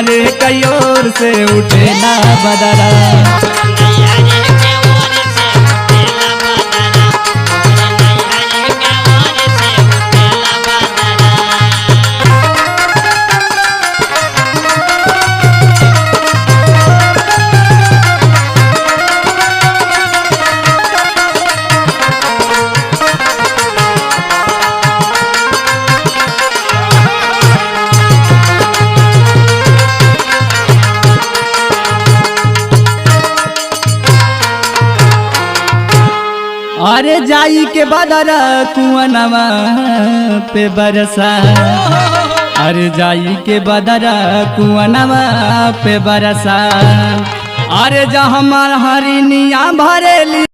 हमारे कई ओर से उठेला बदरा। अरे जाई के बदरा कुआनवा पे बरसा, अरे जाई के बदरा कुआनवा पे बरसा। अरे जा हमार हरिनिया भरेली